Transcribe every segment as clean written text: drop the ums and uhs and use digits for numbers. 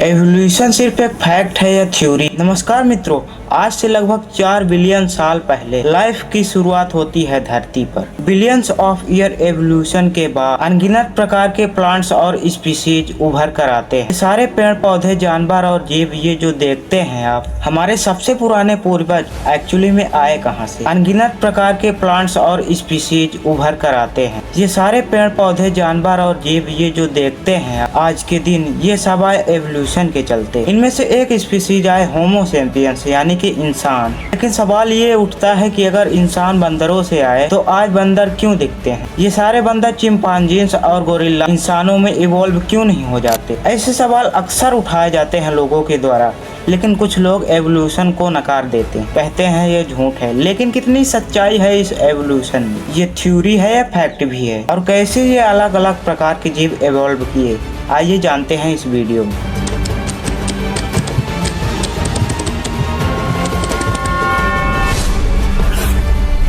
Evolution सिर्फ एक fact है या थ्योरी? नमस्कार मित्रों, आज से लगभग 4 बिलियन साल पहले लाइफ की शुरुआत होती है धरती पर। बिलियंस ऑफ ईयर एवोल्यूशन के बाद अनगिनत प्रकार के प्लांट्स और स्पीसीज उभर कर आते हैं। सारे पेड़ पौधे, जानवर और जीव ये जो देखते हैं आप, हमारे सबसे पुराने पूर्वज एक्चुअली में आए कहाँ से? अनगिनत प्रकार के प्लांट्स और स्पीसीज उभर कर आते हैं। ये सारे पेड़ पौधे, जानवर और जीव ये जो देखते हैं आज के दिन, ये सब आए एवोल्यूशन के चलते। इनमें से एक स्पीसीज आए होमो सेपियंस यानी कि इंसान। लेकिन सवाल ये उठता है कि अगर इंसान बंदरों से आए तो आज बंदर क्यों दिखते हैं? ये सारे बंदर चिंपांजीज और गोरिल्ला इंसानों में इवॉल्व क्यों नहीं हो जाते? ऐसे सवाल अक्सर उठाए जाते हैं लोगों के द्वारा, लेकिन कुछ लोग एवोल्यूशन को नकार देते हैं, कहते हैं ये झूठ है। लेकिन कितनी सच्चाई है इस एवोल्यूशन में? ये थ्योरी है या फैक्ट भी है? और कैसे ये अलग अलग प्रकार के जीव इवॉल्व किए, आइए जानते हैं इस वीडियो में।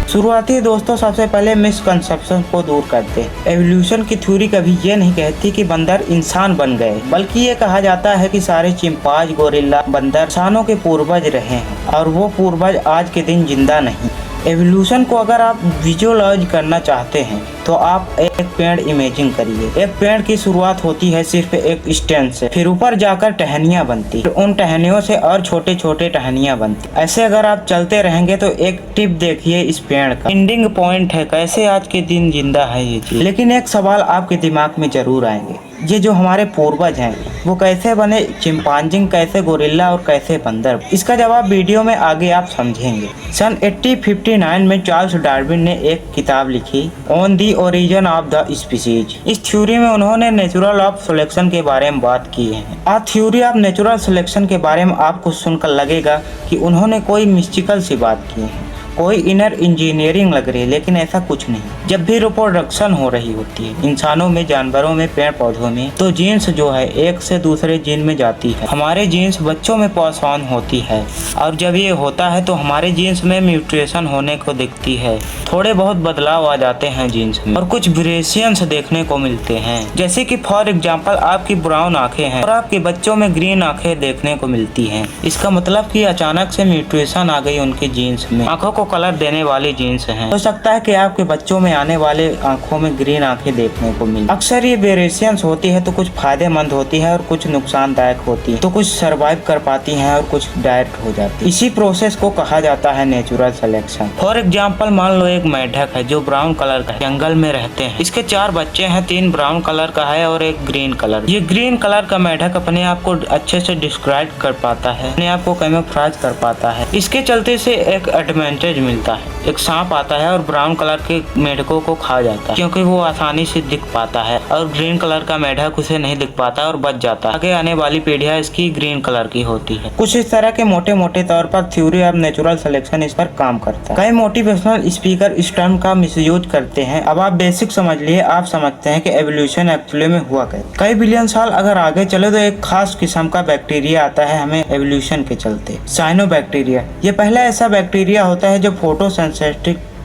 शुरुआती दोस्तों, सबसे पहले मिसकंसेप्शन को दूर करते हैं। एवोल्यूशन की थ्योरी कभी ये नहीं कहती कि बंदर इंसान बन गए, बल्कि ये कहा जाता है कि सारे चिंपांजी, गोरिल्ला, बंदर इंसानों के पूर्वज रहे हैं और वो पूर्वज आज के दिन जिंदा नहीं। एवोल्यूशन को अगर आप विजुअलाइज करना चाहते हैं तो आप एक पेड़ इमेजिन करिए। एक पेड़ की शुरुआत होती है सिर्फ एक स्टेम से, फिर ऊपर जाकर टहनियाँ बनती, फिर उन टहनियों से और छोटे छोटे टहनियाँ बनती। ऐसे अगर आप चलते रहेंगे तो एक टिप देखिए इस पेड़ का, एंडिंग पॉइंट है, कैसे आज के दिन जिंदा है ये चीज। लेकिन एक सवाल आपके दिमाग में जरूर आएंगे, ये जो हमारे पूर्वज हैं वो कैसे बने चिंपांजी, कैसे गोरिल्ला और कैसे बंदर? इसका जवाब वीडियो में आगे आप समझेंगे। सन 1859 में चार्ल्स डार्विन ने एक किताब लिखी, on the origin of the species. इस थ्योरी में उन्होंने नेचुरल ऑफ सिलेक्शन के बारे में बात की है। थ्योरी ऑफ नेचुरल सिलेक्शन के बारे में आपको सुनकर लगेगा कि उन्होंने कोई मिस्टिकल सी बात की है, कोई इनर इंजीनियरिंग लग रही है, लेकिन ऐसा कुछ नहीं। जब भी रिप्रोडक्शन हो रही होती है इंसानों में, जानवरों में, पेड़ पौधों में, तो जीन्स जो है एक से दूसरे जीन में जाती है। हमारे जीन्स बच्चों में पास ऑन होती है और जब ये होता है तो हमारे जीन्स में म्यूटेशन होने को दिखती है, थोड़े बहुत बदलाव आ जाते हैं जीन्स में और कुछ वेरिएशंस देखने को मिलते हैं। जैसे कि फॉर एग्जाम्पल आपकी ब्राउन आंखें हैं और आपके बच्चों में ग्रीन आंखें देखने को मिलती हैं। इसका मतलब कि अचानक से म्यूटेशन आ गई उनके जीन्स में, आंखों को कलर देने वाली जीन्स हैं। हो सकता है कि आपके बच्चों में आने वाले आंखों में ग्रीन आंखें देखने को मिले। अक्सर ये वेरिएशंस होती है तो कुछ फायदेमंद होती है और कुछ नुकसानदायक होती है, तो कुछ सरवाइव कर पाती हैं और कुछ डायरेक्ट हो जाती है। इसी प्रोसेस को कहा जाता है नेचुरल सिलेक्शन। फॉर एग्जाम्पल मान लो एक मेंढक है जो ब्राउन कलर का है, जंगल में रहते हैं। इसके 4 बच्चे हैं, 3 ब्राउन कलर का है और एक ग्रीन कलर। ये ग्रीन कलर का मेंढक अपने आप को अच्छे से डिस्क्राइब कर पाता है, अपने आप को कैमोफ्लेज कर पाता है। इसके चलते से एक एडवांटेज मिलता है, एक सांप आता है और ब्राउन कलर के मेढकों को खा जाता है क्योंकि वो आसानी से दिख पाता है, और ग्रीन कलर का मेढक उसे नहीं दिख पाता और बच जाता है। आगे आने वाली पीढ़ियां इसकी ग्रीन कलर की होती है। कुछ इस तरह के मोटे मोटे तौर पर थ्योरी ऑफ नेचुरल सिलेक्शन इस पर काम करता है। कई मोटिवेशनल स्पीकर इस टर्म का मिसयूज करते हैं। अब आप बेसिक समझ लिए, आप समझते हैं कि एवोल्यूशन एक्चुअली में हुआ कैसे। कई बिलियन साल अगर आगे चले तो एक खास किस्म का बैक्टीरिया आता है हमें एवोल्यूशन के चलते, साइनोबैक्टीरिया। ये पहला ऐसा बैक्टीरिया होता है जो फोटोसिंथेसिस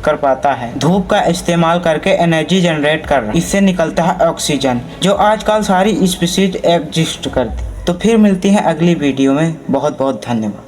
कर पाता है, धूप का इस्तेमाल करके एनर्जी जनरेट कर रहा है। इससे निकलता है ऑक्सीजन, जो आजकल सारी स्पीशीज एग्जिस्ट करती। तो फिर मिलती है अगली वीडियो में। बहुत बहुत धन्यवाद।